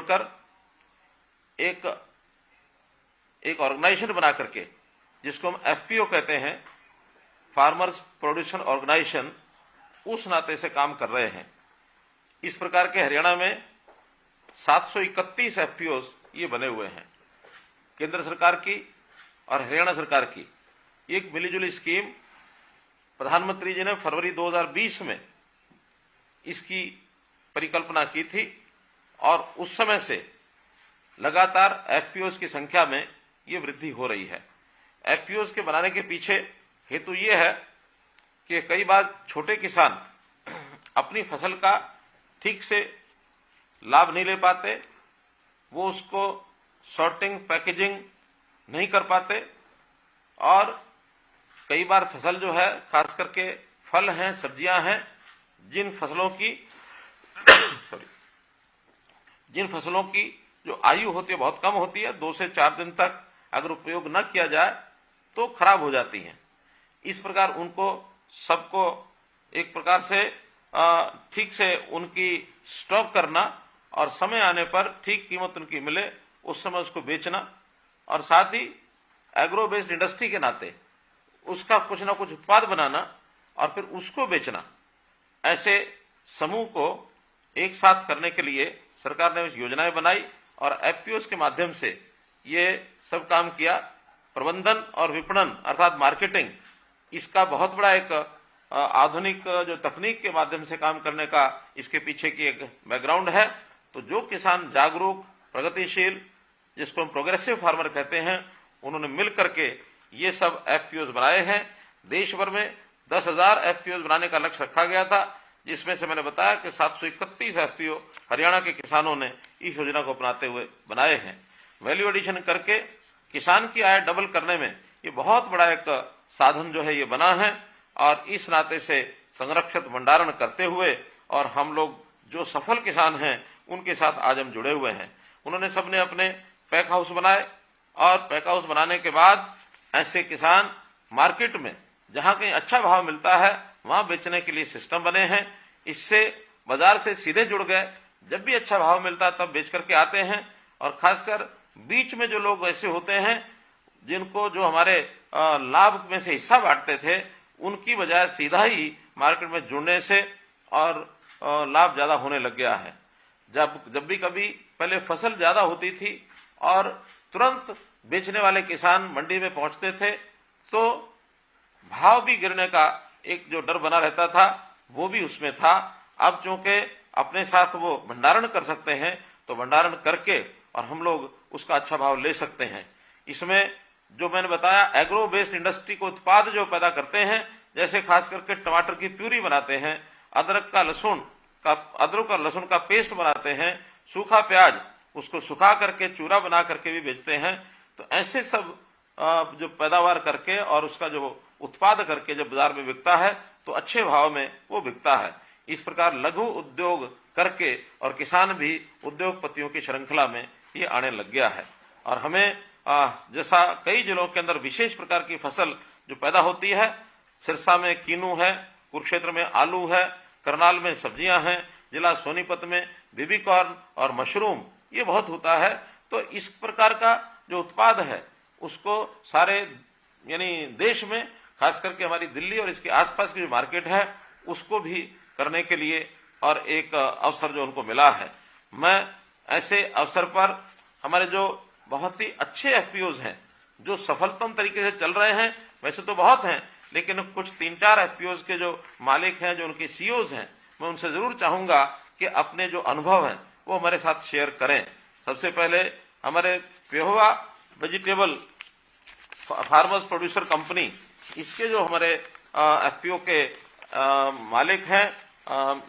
जोड़कर एक एक ऑर्गेनाइजेशन बना करके, जिसको हम एफपीओ कहते हैं, फार्मर्स प्रोड्यूसर ऑर्गेनाइजेशन, उस नाते से काम कर रहे हैं। इस प्रकार के हरियाणा में 731 एफपीओ ये बने हुए हैं। केंद्र सरकार की और हरियाणा सरकार की एक मिलीजुली स्कीम प्रधानमंत्री जी ने फरवरी 2020 में इसकी परिकल्पना की थी और उस समय से लगातार एफपीओज की संख्या में ये वृद्धि हो रही है। एफपीओज के बनाने के पीछे हेतु ये है कि कई बार छोटे किसान अपनी फसल का ठीक से लाभ नहीं ले पाते, वो उसको सॉर्टिंग पैकेजिंग नहीं कर पाते और कई बार फसल जो है, खास करके फल हैं, सब्जियां हैं, जिन फसलों की जो आयु होती है बहुत कम होती है, 2 से 4 दिन तक अगर उपयोग न किया जाए तो खराब हो जाती हैं। इस प्रकार उनको सबको एक प्रकार से ठीक से उनकी स्टॉक करना और समय आने पर ठीक कीमत उनकी मिले उस समय उसको बेचना, और साथ ही एग्रो बेस्ड इंडस्ट्री के नाते उसका कुछ ना कुछ उत्पाद बनाना और फिर उसको बेचना, ऐसे समूह को एक साथ करने के लिए सरकार ने योजनाएं बनाई और एफपीओज के माध्यम से ये सब काम किया। प्रबंधन और विपणन अर्थात मार्केटिंग, इसका बहुत बड़ा एक आधुनिक जो तकनीक के माध्यम से काम करने का इसके पीछे की एक बैकग्राउंड है। तो जो किसान जागरूक, प्रगतिशील, जिसको हम प्रोग्रेसिव फार्मर कहते हैं, उन्होंने मिल करके ये सब एफपीओज बनाए हैं। देश भर में 10,000 एफपीओज बनाने का लक्ष्य रखा गया था, जिसमें से मैंने बताया कि 731 एफपीओ हरियाणा के किसानों ने इस योजना को अपनाते हुए बनाए हैं। वैल्यू एडिशन करके किसान की आय डबल करने में ये बहुत बड़ा एक साधन जो है ये बना है, और इस नाते से संरक्षित भंडारण करते हुए और हम लोग जो सफल किसान हैं उनके साथ आज हम जुड़े हुए हैं। उन्होंने सबने अपने पैक हाउस बनाए और पैक हाउस बनाने के बाद ऐसे किसान मार्केट में जहां कहीं अच्छा भाव मिलता है वहां बेचने के लिए सिस्टम बने हैं। इससे बाजार से सीधे जुड़ गए, जब भी अच्छा भाव मिलता है तब बेच करके आते हैं। और खासकर बीच में जो लोग ऐसे होते हैं जिनको जो हमारे लाभ में से हिस्सा बांटते थे, उनकी बजाय सीधा ही मार्केट में जुड़ने से और लाभ ज्यादा होने लग गया है। जब भी कभी पहले फसल ज्यादा होती थी और तुरंत बेचने वाले किसान मंडी में पहुंचते थे तो भाव भी गिरने का एक जो डर बना रहता था वो भी उसमें था। अब चूंकि अपने साथ वो भंडारण कर सकते हैं तो भंडारण करके और हम लोग उसका अच्छा भाव ले सकते हैं। इसमें जो मैंने बताया एग्रो बेस्ड इंडस्ट्री को उत्पाद जो पैदा करते हैं, जैसे खास करके टमाटर की प्यूरी बनाते हैं, अदरक और लहसुन का पेस्ट बनाते हैं, सूखा प्याज उसको सुखा करके चूरा बना करके भी बेचते हैं। तो ऐसे सब जो पैदावार करके और उसका जो उत्पाद करके जब बाजार में बिकता है तो अच्छे भाव में वो बिकता है। इस प्रकार लघु उद्योग करके और किसान भी उद्योगपतियों की श्रृंखला में ये आने लग गया है। और हमें जैसा कई जिलों के अंदर विशेष प्रकार की फसल जो पैदा होती है, सिरसा में कीनू है, कुरुक्षेत्र में आलू है, करनाल में सब्जियां हैं, जिला सोनीपत में बेबी कॉर्न और मशरूम ये बहुत होता है। तो इस प्रकार का जो उत्पाद है उसको सारे यानी देश में, खास करके हमारी दिल्ली और इसके आसपास की जो मार्केट है उसको भी करने के लिए और एक अवसर जो उनको मिला है। मैं ऐसे अवसर पर हमारे जो बहुत ही अच्छे एफपीओज हैं जो सफलतम तरीके से चल रहे हैं, वैसे तो बहुत हैं लेकिन कुछ 3-4 एफपीओज के जो मालिक हैं, जो उनके सीईओज हैं, मैं उनसे जरूर चाहूंगा कि अपने जो अनुभव हैं वो हमारे साथ शेयर करें। सबसे पहले हमारे Pehowa vegetable farmers producer company, इसके जो हमारे एफपीओ के मालिक हैं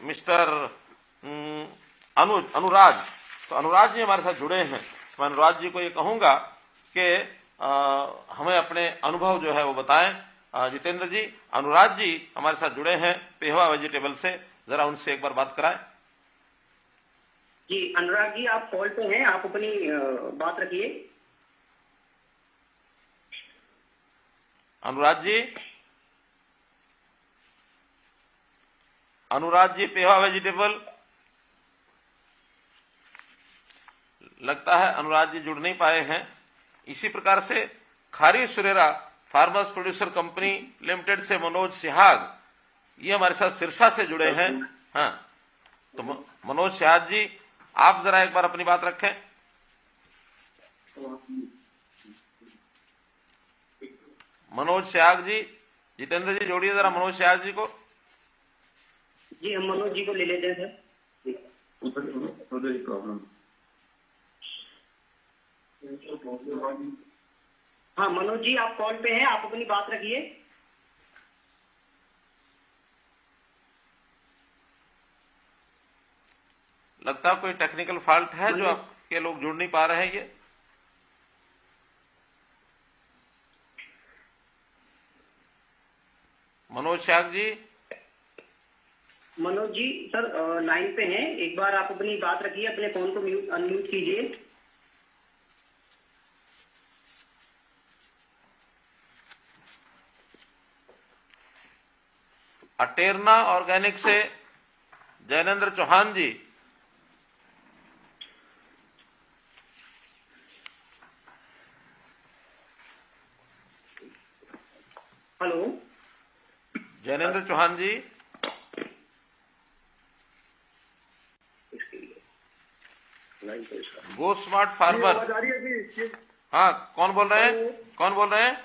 मिस्टर अनुराज, तो अनुराज जी हमारे साथ जुड़े हैं। मैं अनुराज जी को ये कहूंगा कि हमें अपने अनुभव जो है वो बताएं। जितेंद्र जी, अनुराज जी हमारे साथ जुड़े हैं पेहोवा वेजिटेबल से, जरा उनसे एक बार बात कराएं। जी अनुराग जी, आप कॉल पे हैं, आप अपनी बात रखिए। अनुराज जी, अनुराज जी पेहोवा वेजिटेबल, लगता है अनुराग जी जुड़ नहीं पाए हैं। इसी प्रकार से खारी Suresh farmers producer company limited से मनोज सिहाग, ये हमारे साथ सिरसा से जुड़े हैं। हाँ, तो मनोज सिहाग जी, आप जरा एक बार अपनी बात रखें। मनोज सिहाग जी, जितेंद्र जी जोड़िए जरा मनोज सिहाग जी को। जी हम मनोज जी को ले लेते हैं सर। हाँ मनोज जी, आप कॉल पे हैं, आप अपनी बात रखिए। लगता है कोई टेक्निकल फॉल्ट है जो आपके लोग जुड़ नहीं पा रहे हैं। ये मनोज सिहाग जी, मनोज जी सर लाइन पे हैं, एक बार आप अपनी बात रखिए, अपने फोन को अनम्यूट कीजिए। अटेरना ऑर्गेनिक से जैनेन्द्र चौहान जी, हेलो जैनेन्द्र चौहान जी। गो स्मार्ट फार्मर। आ रही है जी? हाँ, कौन बोल रहे हैं? कौन बोल रहे हैं?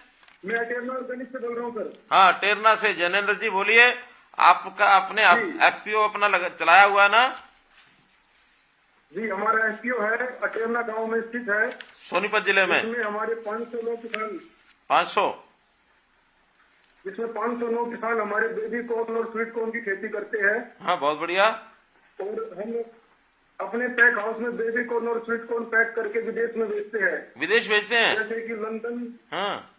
मैं अटेरना ऑर्गेनिक से बोल रहा हूँ सर। हाँ, टेरना से जैनेन्द्र जी बोलिए। आपका अपने एफपीओ अपना चलाया हुआ है ना? जी हमारा एफपीओ है, अटेरना गांव में स्थित है, सोनीपत जिले में। इसमें हमारे 509 किसान 500, जिसमें 509 किसान हमारे बेबी कॉर्न और स्वीट कॉर्न की खेती करते हैं। हाँ, बहुत बढ़िया। और हम अपने पैक हाउस में बेबी कॉर्न और स्वीट कॉर्न पैक करके विदेश में बेचते हैं। विदेश भेजते हैं? जैसे कि लंदन, हाँ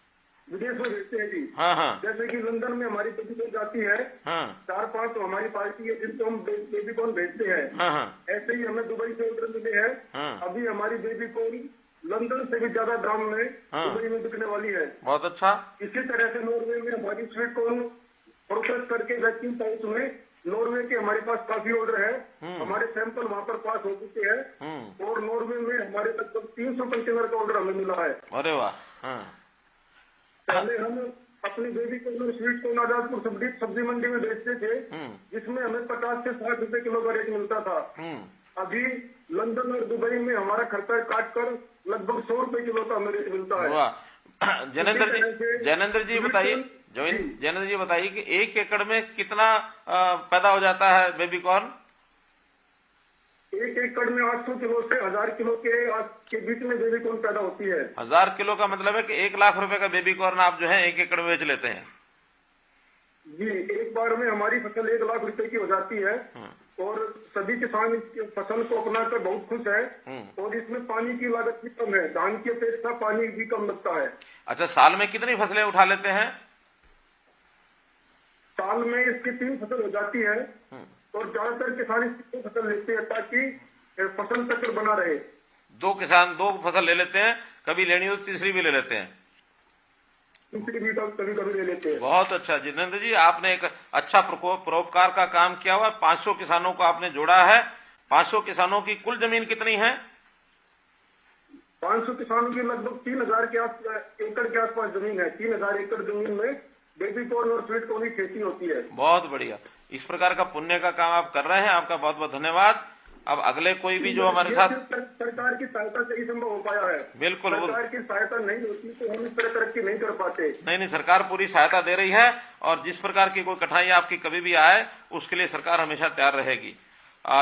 विदेश में भेजते हैं जी। हाँ हाँ जैसे कि लंदन में हमारी बेबी कॉर्न जाती है, हाँ 4-5 तो हमारी पार्टी है जिनको हम बेबी कॉर्न भेजते हैं। हाँ हाँ ऐसे ही हमें दुबई से ऑर्डर मिले हैं। हाँ। अभी हमारी बेबी कॉर्न लंदन से भी ज्यादा दाम में दुबई में बिकने वाली है। बहुत अच्छा। इसी तरह से नॉर्वे में हमारी स्वीट कॉर्न प्रोसेस करके वैक्यूम पाउच में नॉर्वे के हमारे पास काफी ऑर्डर है। हमारे सैंपल वहां पर पास हो चुके हैं और नॉर्वे में हमारे लगभग 300 कंटेनर का ऑर्डर हमें मिला है। अरे वाह। हाँ, पहले हम अपनी baby corn sweet corn Azadpur सब्जी मंडी में बेचते थे, जिसमें हमें 50 से 60 रुपए किलो का रेट मिलता था। अभी लंदन और दुबई में हमारा खर्चा काट कर लगभग 100 रुपए किलो का हमें रेट मिलता है। वाह। जैनेन्द्र जी बताइए, जैनेन्द्र जी बताइए कि 1 एकड़ में कितना पैदा हो जाता है बेबी कॉर्न? 1 एकड़ में 800 किलो से 1000 किलो के बीच में बेबी कॉर्न पैदा होती है। 1000 किलो का मतलब है कि 1 लाख रुपए का बेबी कॉर्न आप जो है 1 एकड़ में बेच लेते हैं। जी, एक बार में हमारी फसल 1 लाख रुपए की हो जाती है और सभी किसान इस फसल को अपनाकर बहुत खुश है। और इसमें पानी की लागत भी कम है, धान की अपेक्षा पानी भी कम लगता है। अच्छा, साल में कितनी फसलें उठा लेते हैं? साल में इसकी 3 फसल हो जाती है और ज्यादातर किसान इसकी 2 फसल लेते हैं ताकि फसल चक्र बना रहे। 2 किसान 2 फसल ले लेते हैं, कभी लेनी हो तो तीसरी भी ले लेते हैं। तीसरी भी कभी कभी ले लेते हैं। बहुत अच्छा जितेंद्र जी, आपने एक अच्छा परोपकार का काम किया हुआ। 500 किसानों को आपने जोड़ा है। 500 किसानों की कुल जमीन कितनी है? 500 किसानों की लगभग 3000 एकड़ के आसपास जमीन है। 3000 एकड़ जमीन में बेबी कॉर्न और स्वीट कॉर्न की खेती होती है। बहुत बढ़िया। इस प्रकार का पुण्य का काम आप कर रहे हैं, आपका बहुत बहुत धन्यवाद। अब अगले कोई भी जो हमारे साथ सरकार की सहायता से ही संभव हो पाया है। बिल्कुल, सरकार की सहायता नहीं होती तो हम इस तरह तरक्की नहीं कर पाते। नहीं, सरकार पूरी सहायता दे रही है और जिस प्रकार की कोई कठिनाई आपकी कभी भी आए उसके लिए सरकार हमेशा तैयार रहेगी।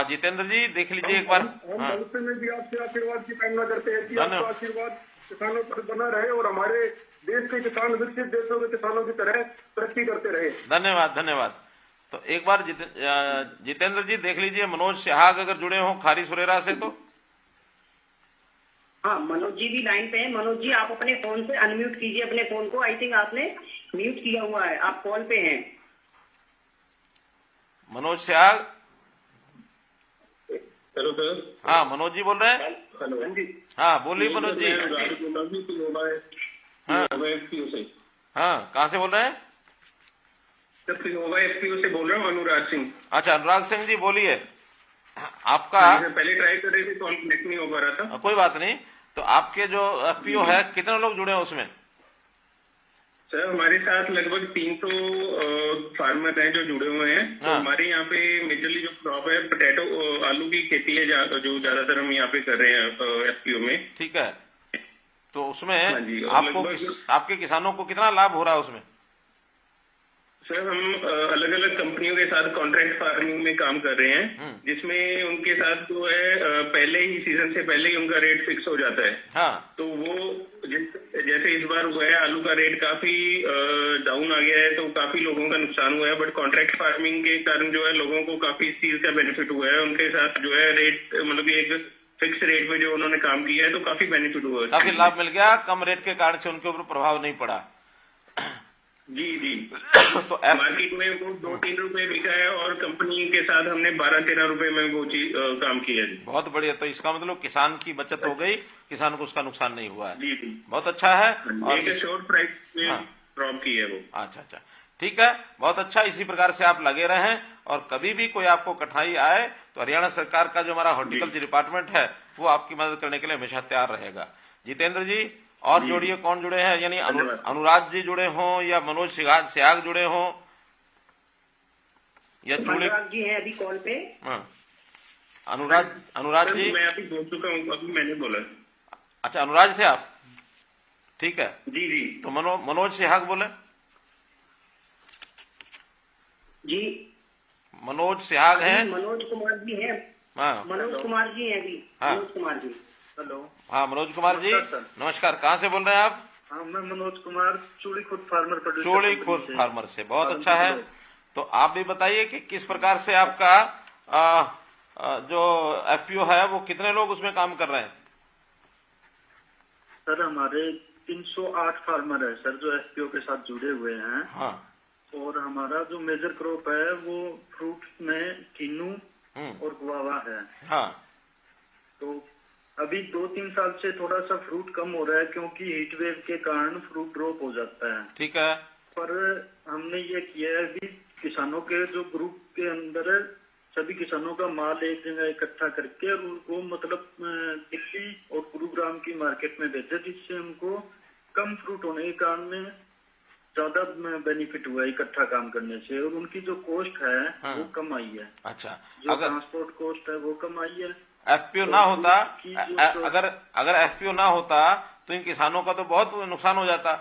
जितेंद्र जी देख लीजिए एक बार। हम भविष्य में भी आपसे आशीर्वाद की कामना करते हैं कि आपका आशीर्वाद किसानों पर बना रहे और हमारे देश के किसान विकसित देशों के किसानों की तरह तरक्की करते रहे। धन्यवाद धन्यवाद। तो एक बार जितेंद्र जी देख लीजिए, मनोज सिहाग अगर जुड़े हों खारी सुरेरा से तो। हाँ, मनोज जी भी लाइन पे हैं। मनोज जी, आप अपने फोन से अनम्यूट कीजिए अपने फोन को। आई थिंक आपने म्यूट किया हुआ है, आप कॉल पे हैं। मनोज सिहाग। Hello sir. हाँ, मनोज जी बोल रहे हैं। हेलो जी। हाँ, बोलिए मनोज जी। हाँ, कहाँ से बोल रहे हैं? एफपीओ से बोल रहा हूँ, अनुराग सिंह। अच्छा, अनुराग सिंह जी बोलिए। आपका पहले ट्राई कर रहे थे तो कनेक्ट नहीं हो पा रहा था। कोई बात नहीं। तो आपके जो एफपीओ है कितने लोग जुड़े हैं उसमें? सर हमारे साथ लगभग 300 फार्मर हैं जो जुड़े हुए हैं। तो हमारे यहाँ पे मेजरली जो क्रॉप है पोटैटो आलू की खेती है जो ज्यादातर हम यहाँ पे कर रहे हैं एफपीओ में। ठीक है। तो उसमें हाँ आपके किसानों को कितना लाभ हो रहा है उसमें? सर हम अलग अलग कंपनियों के साथ कॉन्ट्रैक्ट फार्मिंग में काम कर रहे हैं, जिसमें उनके साथ जो है पहले ही सीजन से पहले ही उनका रेट फिक्स हो जाता है। हाँ। तो वो जैसे इस बार हुआ है आलू का रेट काफी डाउन आ गया है, तो काफी लोगों का नुकसान हुआ है। बट कॉन्ट्रैक्ट फार्मिंग के कारण जो है लोगों को काफी इस चीज का बेनिफिट हुआ है। उनके साथ जो है रेट मतलब कि एक फिक्स रेट में जो उन्होंने काम किया है तो काफी बेनिफिट हुआ है, काफी लाभ मिल गया। कम रेट के कारण से उनके ऊपर प्रभाव नहीं पड़ा। जी जी। तो मार्केट में वो 2-3 रुपए बिका है और कंपनी के साथ हमने 12-13 रुपए में वो चीज काम किया है। बहुत बढ़िया। तो इसका मतलब किसान की बचत हो गई, किसान को उसका नुकसान नहीं हुआ है। जी जी, बहुत अच्छा है। और एक शॉर्ट प्राइस में ड्रॉप की है वो। अच्छा अच्छा, ठीक है, बहुत अच्छा। इसी प्रकार से आप लगे रहें और कभी भी कोई आपको कठिनाई आए तो हरियाणा सरकार का जो हमारा हॉर्टिकल्चर डिपार्टमेंट है वो आपकी मदद करने के लिए हमेशा तैयार रहेगा। जितेंद्र जी और जोड़िए, कौन जुड़े हैं? यानी अनुराग जी जुड़े हों या मनोज सियाग जुड़े हों या अनुराग जी हैं अभी कॉल पे। अनुराग जी मैं अभी बोल चुका हूँ, अभी मैंने बोला। अच्छा, अनुराग थे आप, ठीक है। जी जी। तो मनोज सिहाग बोले। जी मनोज सिहाग हैं। मनोज कुमार जी हैं। हाँ, मनोज कुमार जी हैं अभी। हाँ, मनोज कुमार जी। हेलो। हाँ मनोज कुमार जी, नमस्कार। कहाँ से बोल रहे हैं आप? हाँ, मैं Manoj Kumar Chudikhurd farmer producer. Chudikhurd farmer से। बहुत अच्छा है। तो आप भी बताइए कि किस प्रकार से आपका जो एफपीओ है वो कितने लोग उसमें काम कर रहे हैं? सर हमारे 308 फार्मर है सर जो एफपीओ के साथ जुड़े हुए हैं। हाँ। और हमारा जो मेजर क्रॉप है वो फ्रूट में किन्नू और गुआवा है। हाँ। तो अभी 2-3 साल से थोड़ा सा फ्रूट कम हो रहा है क्योंकि हीट वेव के कारण फ्रूट ड्रॉप हो जाता है। ठीक है। पर हमने ये किया है कि किसानों के जो ग्रुप के अंदर सभी किसानों का माल एक जगह इकट्ठा करके और उनको मतलब दिल्ली और गुरुग्राम की मार्केट में भेजा, जिससे हमको कम फ्रूट होने के कारण ज्यादा बेनिफिट हुआ है इकट्ठा काम करने से। और उनकी जो कॉस्ट है वो कम आई है। अच्छा, जो ट्रांसपोर्ट कॉस्ट है वो कम आई है। एफपीओ ना होता, अगर एफपीओ ना होता तो इन किसानों का तो बहुत नुकसान हो जाता।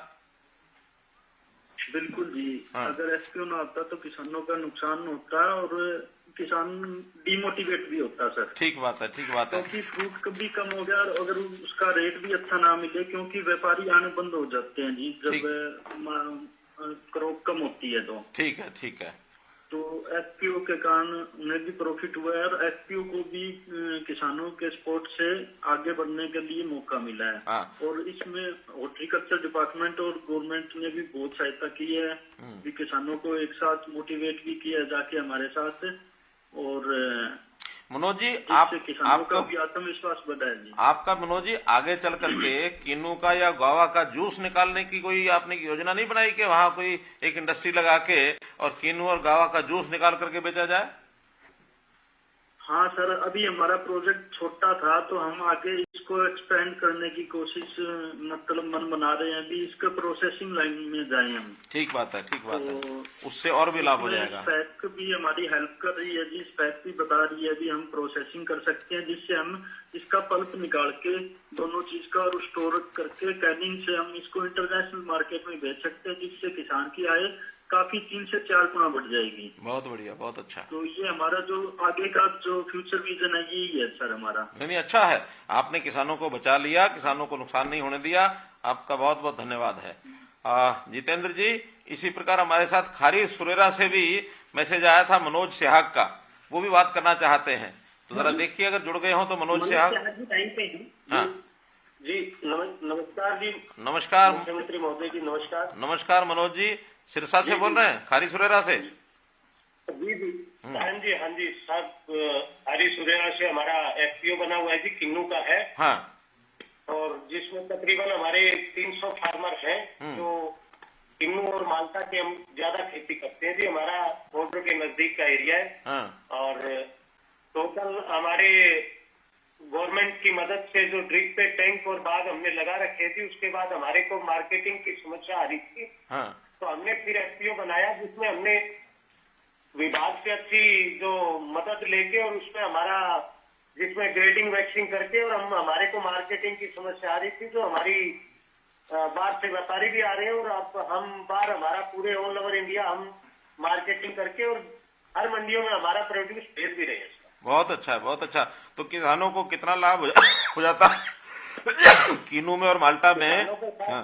बिल्कुल जी। अगर एफपीओ ना होता तो किसानों का नुकसान होता और किसान डिमोटिवेट भी होता सर। ठीक बात है, ठीक बात है। क्योंकि फ्रूट कभी कम हो गया और अगर उसका रेट भी अच्छा ना मिले, क्योंकि व्यापारी आने बंद हो जाते हैं जी जब क्रॉप कम होती है तो। ठीक है, ठीक है। तो एफपीओ के कारण उन्हें भी प्रॉफिट हुआ है और एफपीओ को भी किसानों के सपोर्ट से आगे बढ़ने के लिए मौका मिला है। और इसमें हॉर्टिकल्चर डिपार्टमेंट और गवर्नमेंट ने भी बहुत सहायता की है कि किसानों को एक साथ मोटिवेट भी किया जाके हमारे साथ। और मनोज जी किसानों का भी आत्मविश्वास बढ़ा है जी। आपका मनोज जी आगे चल करके किन्नू का या गुआवा का जूस निकालने की कोई आपने योजना नहीं बनाई कि वहां कोई एक इंडस्ट्री लगा के और किन्नू और गुआवा का जूस निकाल करके बेचा जाए? हाँ सर, अभी हमारा प्रोजेक्ट छोटा था तो हम आगे इसको एक्सपेंड करने की कोशिश मतलब मन बना रहे हैं। अभी इसके प्रोसेसिंग लाइन में जाए हम। ठीक बात है, ठीक बात है। उससे और भी लाभ हो जाएगा। स्पेक भी हमारी हेल्प कर रही है जी। स्पेक भी बता रही है अभी हम प्रोसेसिंग कर सकते हैं, जिससे हम इसका पल्प निकाल के दोनों चीज का और स्टोर करके कैनिंग से हम इसको इंटरनेशनल मार्केट में बेच सकते हैं, जिससे किसान की आय काफी 3 से 4 गुना बढ़ जाएगी। बहुत बढ़िया, बहुत अच्छा। तो ये हमारा जो आगे का जो फ्यूचर विजन है यही है सर हमारा। नहीं, अच्छा है, आपने किसानों को बचा लिया, किसानों को नुकसान नहीं होने दिया। आपका बहुत बहुत धन्यवाद है। जितेंद्र जी, इसी प्रकार हमारे साथ खारी सुरेरा से भी मैसेज आया था मनोज सिहाग का, वो भी बात करना चाहते हैं। तो जरा देखिए अगर जुड़ गए हो तो। मनोज सिहाग टाइम पे है। हाँ जी, नमस्कार जी। नमस्कार मुख्यमंत्री महोदय जी, नमस्कार। नमस्कार मनोज जी, सिरसा से बोल रहे हैं, खारी सुरेरा से। जी जी, हाँ जी, हाँ जी साहब। खारी सुरेरा से हमारा एफपीओ बना हुआ है जी, किन्नू का है। हाँ। और जिसमें तकरीबन हमारे 300 फार्मर हैं जो किन्नू और माल्टा के हम ज्यादा खेती करते हैं जी। हमारा बॉर्डर के नजदीक का एरिया है। हाँ। और तो कल हमारे गवर्नमेंट की मदद से जो ड्रिप पे टैंक और बाग हमने लगा रखे थे, उसके बाद हमारे को मार्केटिंग की समस्या आ रही थी। हाँ। तो हमने फिर एफपीओ बनाया, जिसमें हमने विभाग से अच्छी जो मदद लेके और उसमें हमारा जिसमें ग्रेडिंग वैक्सिंग करके, और हम हमारे को मार्केटिंग की समस्या आ रही थी, जो हमारी बाहर से व्यापारी भी आ रहे हैं, और अब हम बाहर हमारा पूरे ऑल ओवर इंडिया हम मार्केटिंग करके और हर मंडियों में हमारा प्रोड्यूस भेज भी रहे हैं। बहुत अच्छा है, बहुत अच्छा। तो किसानों को कितना लाभ हो जाता है कीनू में और माल्टा में? हाँ।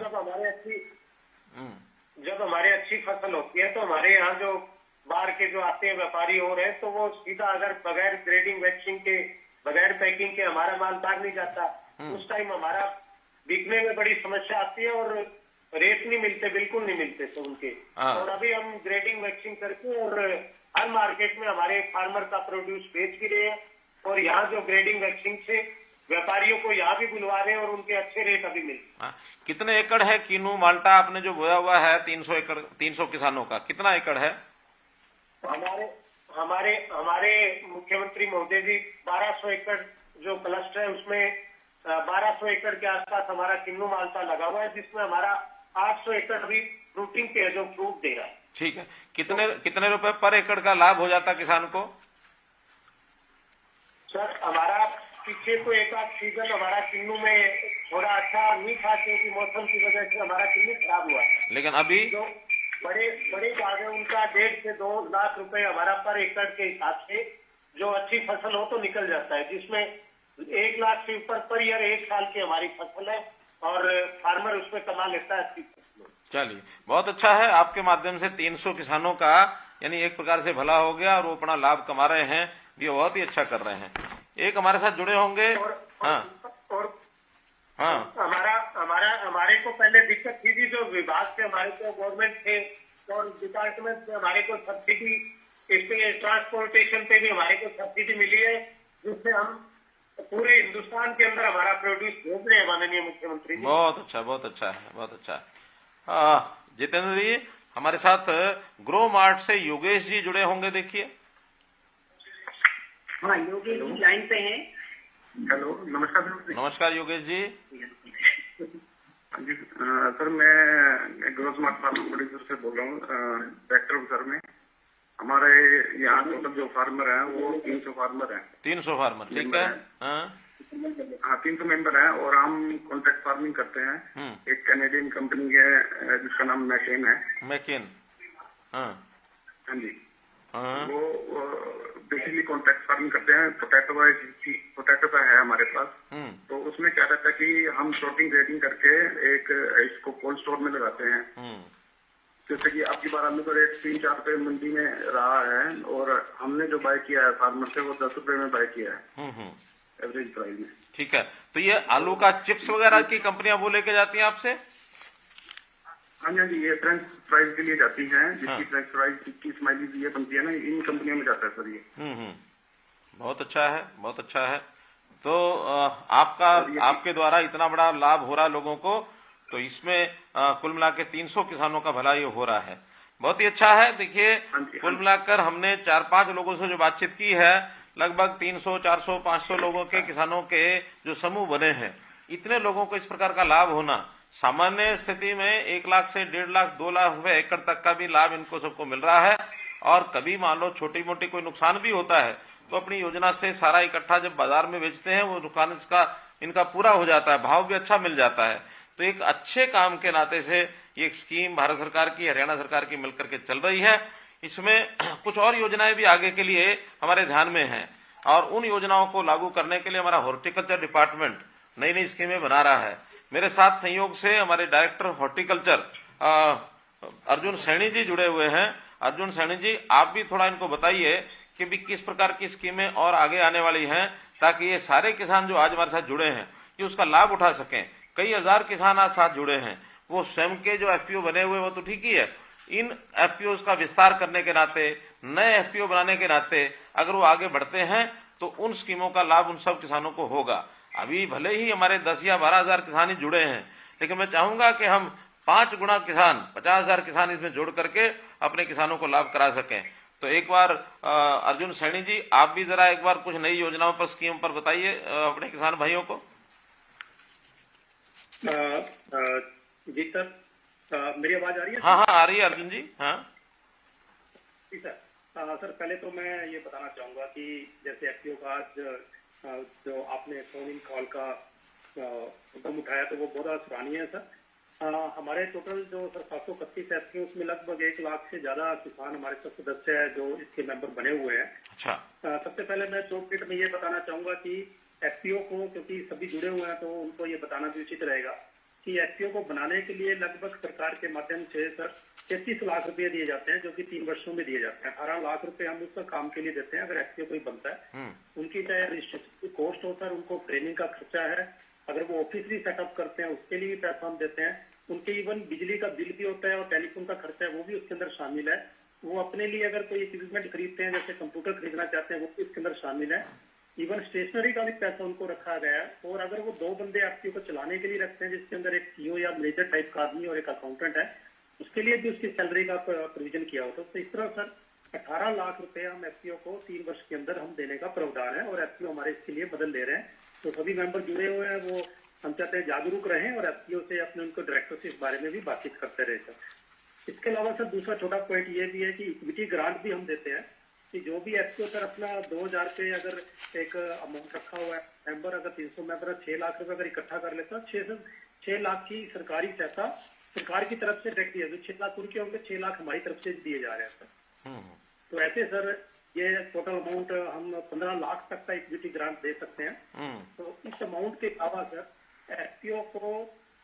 जब हमारे अच्छी फसल होती है तो हमारे यहाँ जो बाहर के जो आते हैं व्यापारी हो रहे हैं, तो वो सीधा अगर बगैर ग्रेडिंग वैक्सिंग के बगैर पैकिंग के हमारा माल बाहर नहीं जाता, उस टाइम हमारा बिकने में बड़ी समस्या आती है और रेट नहीं मिलते, बिल्कुल नहीं मिलते तो उनके। और अभी हम ग्रेडिंग वैक्सिंग करके और हर मार्केट में हमारे फार्मर का प्रोड्यूस बेच भी रहे हैं, और यहाँ जो ग्रेडिंग वैक्सिंग से व्यापारियों को यहाँ भी बुलवा रहे हैं और उनके अच्छे रेट अभी मिलते हैं। कितने एकड़ है कीनू माल्टा आपने जो बोया हुआ है? 300 एकड़, 300 किसानों का कितना एकड़ है? हमारे मुख्यमंत्री महोदय जी 1200 एकड़ जो क्लस्टर है उसमें 1200 एकड़ के आसपास हमारा किन्नू माल्टा लगा हुआ है, जिसमें हमारा 800 एकड़ अभी फ्रूटिंग के जो फ्रूट दे रहा है। ठीक है। कितने रुपए पर एकड़ का लाभ हो जाता किसान को? सर हमारा पीछे तो एक आध सीजन हमारा किन्नू में थोड़ा अच्छा नहीं था, क्योंकि मौसम की वजह से हमारा किन्नू खराब हुआ, लेकिन अभी जो बड़े बाग है उनका 1.5 से 2 लाख रुपए हमारा पर एकड़ के हिसाब से जो अच्छी फसल हो तो निकल जाता है, जिसमें 1 लाख से ऊपर पर ईयर 1 साल की हमारी फसल है और फार्मर उसमें कमा लेता है अच्छी फसल। चलिए, बहुत अच्छा है। आपके माध्यम से 300 किसानों का यानी एक प्रकार से भला हो गया और वो अपना लाभ कमा रहे हैं, ये बहुत ही अच्छा कर रहे हैं। एक हमारे साथ जुड़े होंगे। हमारे को पहले दिक्कत थी जो विभाग से हमारे को गवर्नमेंट थे और डिपार्टमेंट से हमारे को सब्सिडी, इसके ट्रांसपोर्टेशन पे भी हमारे को सब्सिडी मिली है, जिससे हम पूरे हिंदुस्तान के अंदर हमारा प्रोड्यूस भेज रहे हैं माननीय मुख्यमंत्री जी। बहुत अच्छा, बहुत अच्छा है, बहुत अच्छा है। जितेंद्र जी, हमारे साथ ग्रो मार्ट से योगेश जी जुड़े होंगे, देखिए। हाँ, योगेश जी लाइन पे हैं। हेलो, नमस्कार। नमस्कार योगेश जी। जी सर, मैं ग्रो मार्ट फार्म प्रोड्यूसर से बोल रहा हूँ, ट्रैक्टर सर में। हमारे यहाँ टोटल जो फार्मर हैं वो 300 फार्मर हैं। 300 फार्मर, ठीक है। हाँ, 300 मेंबर हैं और हम कॉन्ट्रैक्ट फार्मिंग करते हैं। एक कैनेडियन कंपनी है जिसका नाम मैकेन है। मैकेन, हाँ जी। वो बेसिकली कॉन्ट्रैक्ट फार्मिंग करते हैं। पोटैटो का है हमारे पास। तो उसमें क्या रहता है कि हम शॉर्टिंग ग्रेडिंग करके इसको कोल्ड स्टोर में लगाते हैं। जैसे कि आपकी बार आलू का रेट 3-4 रुपए मंडी में रहा है और हमने जो बाय किया है फार्मर से वो 10 रुपए में बाय किया है एवरेज प्राइस में। ठीक है। तो ये आलू का चिप्स वगैरह की कंपनियां वो लेके जाती हैं आपसे? हाँ जी, ये फ्रेंच फ्राइज के लिए जाती हैं, जिसकी फ्रेंच फ्राइज की स्माइलीज ये बनती है ना, इन कंपनियों में जाता है सर ये। बहुत अच्छा है, बहुत अच्छा है। तो आपके द्वारा इतना बड़ा लाभ हो रहा है लोगों को, तो इसमें कुल मिलाकर 300 किसानों का भला ये हो रहा है, बहुत ही अच्छा है। देखिए, कुल मिलाकर हमने 4-5 लोगों से जो बातचीत की है, लगभग 300, 400, 500 लोगों के किसानों के जो समूह बने हैं, इतने लोगों को इस प्रकार का लाभ होना, सामान्य स्थिति में 1 लाख से 1.5 लाख 2 लाख रुपए एकड़ तक का भी लाभ इनको सबको मिल रहा है। और कभी मान लो छोटी मोटी कोई नुकसान भी होता है तो अपनी योजना से सारा इकट्ठा जब बाजार में बेचते हैं, वो नुकसान इनका पूरा हो जाता है, भाव भी अच्छा मिल जाता है। तो एक अच्छे काम के नाते से ये स्कीम भारत सरकार की, हरियाणा सरकार की मिलकर के चल रही है। इसमें कुछ और योजनाएं भी आगे के लिए हमारे ध्यान में हैं और उन योजनाओं को लागू करने के लिए हमारा हॉर्टिकल्चर डिपार्टमेंट नई नई स्कीमें बना रहा है। मेरे साथ संयोग से हमारे डायरेक्टर हॉर्टिकल्चर अर्जुन सैनी जी जुड़े हुए हैं। अर्जुन सैनी जी, आप भी थोड़ा इनको बताइए कि भी किस प्रकार की स्कीमें और आगे आने वाली हैं, ताकि ये सारे किसान जो आज हमारे साथ जुड़े हैं ये उसका लाभ उठा सकें। कई हजार किसान आज साथ जुड़े हैं, वो स्वयं के जो एफपीओ बने हुए वो तो ठीक ही है, इन एफपीओ का विस्तार करने के नाते, नए एफपीओ बनाने के नाते अगर वो आगे बढ़ते हैं तो उन स्कीमों का लाभ उन सब किसानों को होगा। अभी भले ही हमारे 10 या 12 हजार किसान ही जुड़े हैं, लेकिन मैं चाहूंगा कि हम 5 गुना किसान, 50 हजार किसान इसमें जोड़ करके अपने किसानों को लाभ करा सकें। तो एक बार अर्जुन सैनी जी, आप भी जरा एक बार कुछ नई योजनाओं पर, स्कीम पर बताइए अपने किसान भाइयों को। जी सर, मेरी आवाज आ रही है? हाँ हाँ, आ रही है अर्जुन जी। हाँ जी सर। सर पहले तो मैं ये बताना चाहूंगा कि जैसे एफपीओ का आज जो आपने फोन इन कॉल का कदम उठाया तो वो बहुत सराहनीय है सर। हमारे टोटल जो सर 731 एफपीओ, उसमें लगभग 1 लाख से ज्यादा किसान हमारे सब सदस्य है जो इसके मेंबर बने हुए हैं। अच्छा। सबसे पहले मैं 2 मिनट में ये बताना चाहूंगा कि एफपीओ को, क्योंकि सभी जुड़े हुए हैं तो उनको ये बताना भी उचित रहेगा कि एफपीओ को बनाने के लिए लगभग सरकार के माध्यम से सर 33 लाख रुपए दिए जाते हैं, जो कि 3 वर्षों में दिए जाते हैं। 18 लाख रुपए हम उसका काम के लिए देते हैं अगर एफपीओ कोई बनता है। उनकी चाहे रजिस्ट्रेशन की कॉस्ट हो सर, उनको ट्रेनिंग का खर्चा है, अगर वो ऑफिस भी सेटअप करते हैं उसके लिए भी पैसा हम देते हैं। उनके इवन बिजली का बिल भी होता है और टेलीफोन का खर्चा है वो भी उसके अंदर शामिल है। वो अपने लिए अगर कोई इक्विपमेंट खरीदते हैं, जैसे कंप्यूटर खरीदना चाहते हैं, वो भी इसके अंदर शामिल है। इवन स्टेशनरी का भी पैसा उनको रखा गया है। और अगर वो 2 बंदे एफपीओ को चलाने के लिए रखते हैं, जिसके अंदर एक सीईओ या मैनेजर टाइप का आदमी और एक अकाउंटेंट है, उसके लिए भी उसकी सैलरी का प्रोविजन किया होता है। तो इस तरह सर 18 लाख रुपए हम एफपीओ को 3 वर्ष के अंदर हम देने का प्रावधान है और एफपीओ हमारे इसके लिए बदल ले रहे हैं। तो सभी मेंबर जुड़े हुए हैं, वो हम चाहते हैं जागरूक रहें और एफपीओ से अपने उनको डायरेक्टर से इस बारे में भी बातचीत करते रहे सर। इसके अलावा सर दूसरा छोटा पॉइंट ये भी है कि इक्विटी ग्रांट भी हम देते हैं कि जो भी एफपीओ सर अपना 2000 पे अगर एक अमाउंट रखा हुआ है, मेंबर अगर 300 मेंबर 6 लाख रुपए अगर इकट्ठा कर लेता है, 6 लाख की सरकारी सहायता सरकार की तरफ से डायरेक्ट दिया, 6 लाख उनके होंगे, 6 लाख हमारी तरफ से दिए जा रहे हैं सर। तो ऐसे सर ये टोटल अमाउंट हम 15 लाख तक का इक्विटी ग्रांट दे सकते हैं। तो इस अमाउंट के अलावा सर एफपीओ को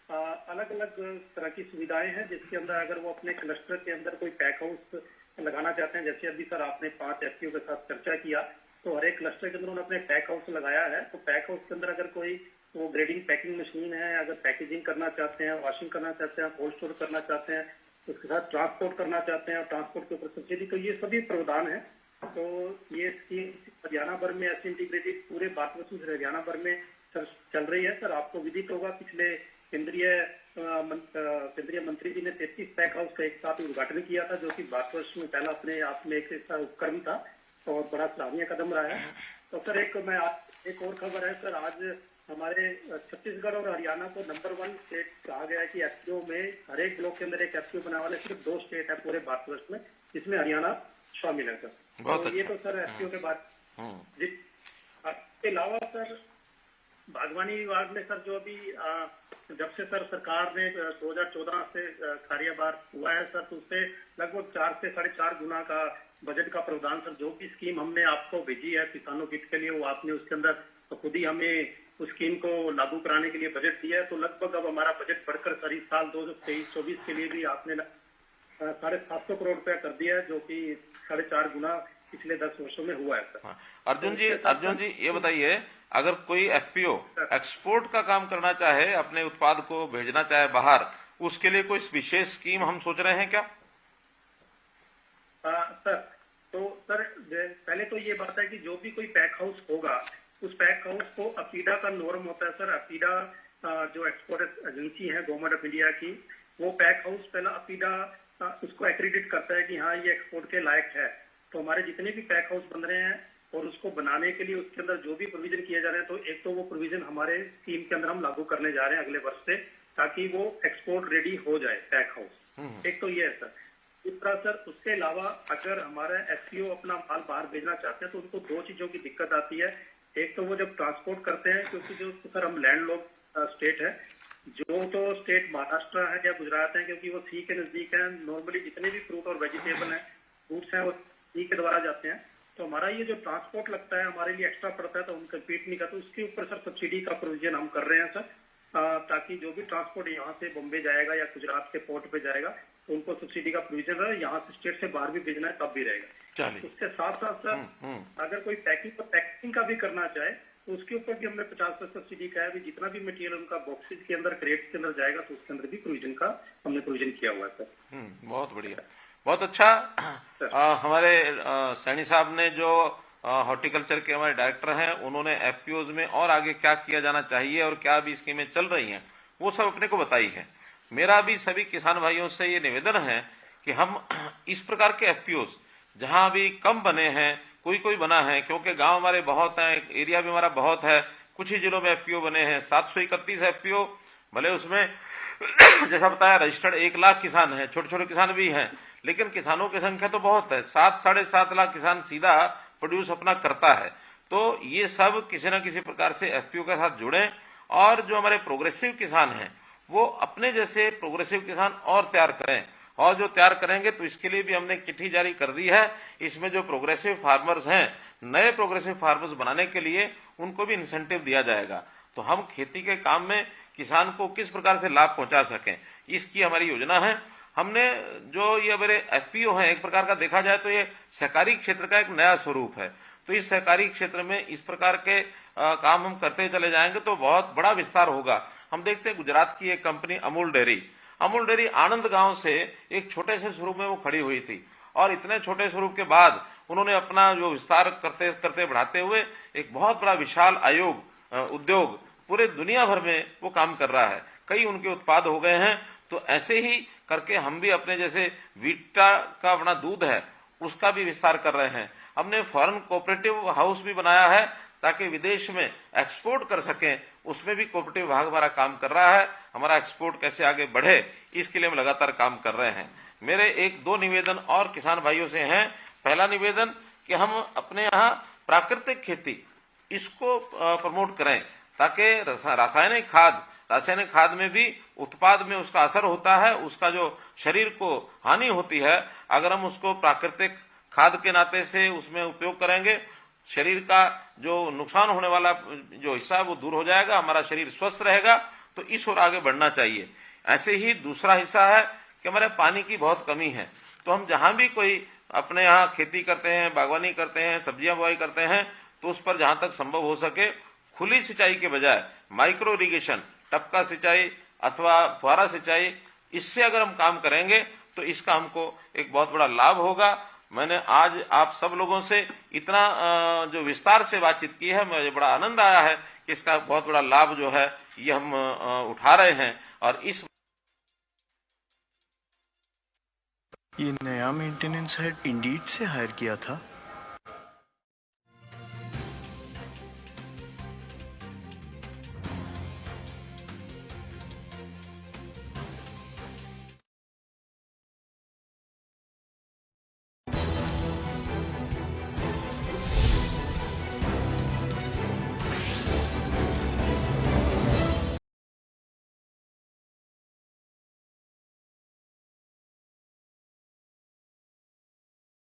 अलग अलग तरह की सुविधाएं हैं, जिसके अंदर अगर वो अपने क्लस्टर के अंदर कोई पैक हाउस लगाना चाहते हैं, जैसे अभी सर आपने 5 एफपीओ के साथ चर्चा किया, तो हर एक क्लस्टर के अंदर उन्होंने अपने पैक हाउस लगाया है। तो पैक हाउस के अंदर अगर कोई वो ग्रेडिंग पैकिंग मशीन है, अगर पैकेजिंग करना चाहते हैं, वॉशिंग करना चाहते हैं, कोल्ड स्टोर करना चाहते हैं, उसके साथ ट्रांसपोर्ट करना चाहते हैं और ट्रांसपोर्ट के ऊपर सब्सिडी, तो ये सभी प्रावधान है। तो ये स्कीम हरियाणा भर में ऐसे इंटीग्रेटेड पूरे भारतवर्ष में हरियाणा भर में सर चल रही है। सर आपको विदित होगा, पिछले केंद्रीय मंत्री जी ने 33 पैक हाउस का एक साथ उद्घाटन किया था, जो कि भारतवर्ष में पहला अपने आप में एक ऐसा उपक्रम था और बड़ा सराहनीय कदम रहा है। तो सर एक और खबर है सर, आज हमारे छत्तीसगढ़ और हरियाणा को नंबर 1 स्टेट कहा गया है कि एफपीओ में हर एक ब्लॉक के अंदर एक एफपीओ बनाने वाले सिर्फ 2 स्टेट है पूरे भारतवर्ष में, जिसमें हरियाणा शामिल है सर। तो ये तो सर एफपीओ के बाद इसके अलावा सर बागवानी विभाग में सर जो अभी जब से सर सरकार ने 2014 से कार्यभार हुआ है सर, तो उससे लगभग 4 से 4.5 गुना का बजट का प्रावधान सर, जो भी स्कीम हमने आपको भेजी है किसानों हित के लिए, वो आपने उसके अंदर तो खुद ही हमें उस स्कीम को लागू कराने के लिए बजट दिया है। तो लगभग अब हमारा बजट बढ़कर सर इस साल 2023-24 के लिए भी आपने 750 करोड़ रुपया कर दिया है, जो कि 4.5 गुना पिछले 10 वर्षों में हुआ है सर। अर्जुन जी ये बताइए, अगर कोई एफपीओ एक्सपोर्ट का काम करना चाहे, अपने उत्पाद को भेजना चाहे बाहर, उसके लिए कोई विशेष स्कीम हम सोच रहे हैं क्या? सर तो सर पहले तो ये बात है कि जो भी कोई पैक हाउस होगा, उस पैक हाउस को अपीडा का नॉर्म होता है सर। अपीडा जो एक्सपोर्ट एजेंसी है गवर्नमेंट ऑफ इंडिया की, वो पैक हाउस पहला अपीडा उसको एक्रेडिट करता है कि हाँ ये एक्सपोर्ट के लायक है। तो हमारे जितने भी पैक हाउस बन रहे हैं और उसको बनाने के लिए उसके अंदर जो भी प्रोविजन किए जा रहे हैं, तो एक तो वो प्रोविजन हमारे स्कीम के अंदर हम लागू करने जा रहे हैं अगले वर्ष से, ताकि वो एक्सपोर्ट रेडी हो जाए पैक हाउस। एक तो ये है सर। दूसरा सर उसके अलावा अगर हमारा एफपीओ अपना माल बाहर भेजना चाहते हैं, तो उनको 2 चीजों की दिक्कत आती है। एक तो वो जब ट्रांसपोर्ट करते हैं, क्योंकि जो सर हम लैंडलॉक्ड स्टेट है, जो तो स्टेट महाराष्ट्र है या गुजरात है, क्योंकि वो सी के नजदीक है। नॉर्मली जितने भी फ्रूट और वेजिटेबल है, फ्रूट्स हैं, वो सी के द्वारा जाते हैं। तो हमारा ये जो ट्रांसपोर्ट लगता है हमारे लिए एक्स्ट्रा पड़ता है, तो हम कम्पीट नहीं करते। उसके ऊपर सर सब्सिडी का प्रोविजन हम कर रहे हैं सर, ताकि जो भी ट्रांसपोर्ट यहाँ से बॉम्बे जाएगा या गुजरात के पोर्ट पे जाएगा, तो उनको सब्सिडी का प्रोविजन रहे। यहाँ से स्टेट से बाहर भी भेजना है तब भी रहेगा। उसके साथ साथ सर अगर कोई पैकिंग का भी करना चाहे, तो उसके ऊपर भी हमने 50% सब्सिडी का है। जितना भी मटेरियल उनका बॉक्सेज के अंदर, क्रेट्स के अंदर जाएगा, तो उसके अंदर भी प्रोविजन का हमने प्रोविजन किया हुआ है सर। बहुत बढ़िया, बहुत अच्छा। हमारे सैनी साहब ने जो हॉर्टिकल्चर के हमारे डायरेक्टर हैं, उन्होंने एफपीओज में और आगे क्या किया जाना चाहिए और क्या भी स्कीमें चल रही हैं, वो सब अपने को बताई है। मेरा भी सभी किसान भाइयों से ये निवेदन है कि हम इस प्रकार के एफपीओज जहां भी कम बने हैं, कोई कोई बना है, क्योंकि गांव हमारे बहुत हैं, एरिया भी हमारा बहुत है, कुछ ही जिलों में एफपीओ बने हैं। 731 एफपीओ, भले उसमें जैसा बताया रजिस्टर्ड 1 लाख किसान हैं, छोटे छोटे किसान भी हैं, लेकिन किसानों की संख्या तो बहुत है। 7-7.5 लाख किसान सीधा प्रोड्यूस अपना करता है। तो ये सब किसी न किसी प्रकार से एफपीओ के साथ जुड़े, और जो हमारे प्रोग्रेसिव किसान हैं वो अपने जैसे प्रोग्रेसिव किसान और तैयार करें, और जो तैयार करेंगे तो इसके लिए भी हमने चिट्ठी जारी कर दी है। इसमें जो प्रोग्रेसिव फार्मर्स हैं, नए प्रोग्रेसिव फार्मर्स बनाने के लिए उनको भी इंसेंटिव दिया जाएगा। तो हम खेती के काम में किसान को किस प्रकार से लाभ पहुंचा सकें, इसकी हमारी योजना है। हमने जो ये हमारे एफपीओ हैं, एक प्रकार का देखा जाए तो ये सहकारी क्षेत्र का एक नया स्वरूप है। तो इस सहकारी क्षेत्र में इस प्रकार के काम हम करते चले जाएंगे तो बहुत बड़ा विस्तार होगा। हम देखते हैं गुजरात की एक कंपनी अमूल डेयरी आनंद गांव से एक छोटे से स्वरूप में वो खड़ी हुई थी, और इतने छोटे स्वरूप के बाद उन्होंने अपना जो विस्तार करते करते बढ़ाते हुए एक बहुत बड़ा विशाल उद्योग पूरे दुनिया भर में वो काम कर रहा है। कई उनके उत्पाद हो गए हैं। तो ऐसे ही करके हम भी अपने जैसे वीटा का अपना दूध है उसका भी विस्तार कर रहे हैं। हमने फॉरेन कोऑपरेटिव हाउस भी बनाया है ताकि विदेश में एक्सपोर्ट कर सकें, उसमें भी कोऑपरेटिव विभाग हमारा काम कर रहा है। हमारा एक्सपोर्ट कैसे आगे बढ़े इसके लिए हम लगातार काम कर रहे हैं। मेरे 1-2 निवेदन और किसान भाइयों से हैं। पहला निवेदन कि हम अपने यहाँ प्राकृतिक खेती इसको प्रमोट करें, ताकि रासायनिक खाद में भी उत्पाद में उसका असर होता है, उसका जो शरीर को हानि होती है, अगर हम उसको प्राकृतिक खाद के नाते से उसमें उपयोग करेंगे, शरीर का जो नुकसान होने वाला जो हिस्सा है वो दूर हो जाएगा, हमारा शरीर स्वस्थ रहेगा। तो इस ओर आगे बढ़ना चाहिए। ऐसे ही दूसरा हिस्सा है कि हमारे पानी की बहुत कमी है। तो हम जहां भी कोई अपने यहाँ खेती करते हैं, बागवानी करते हैं, सब्जियां बुआई करते हैं, तो उस पर जहां तक संभव हो सके खुली सिंचाई के बजाय माइक्रो इरिगेशन, टपका सिंचाई अथवा फुहारा सिंचाई, इससे अगर हम काम करेंगे तो इसका हमको एक बहुत बड़ा लाभ होगा। मैंने आज आप सब लोगों से इतना जो विस्तार से बातचीत की है, मुझे बड़ा आनंद आया है कि इसका बहुत बड़ा लाभ जो है ये हम उठा रहे हैं। और इस ये नया मेंटेनेंस हेड इंडीड से हायर किया था।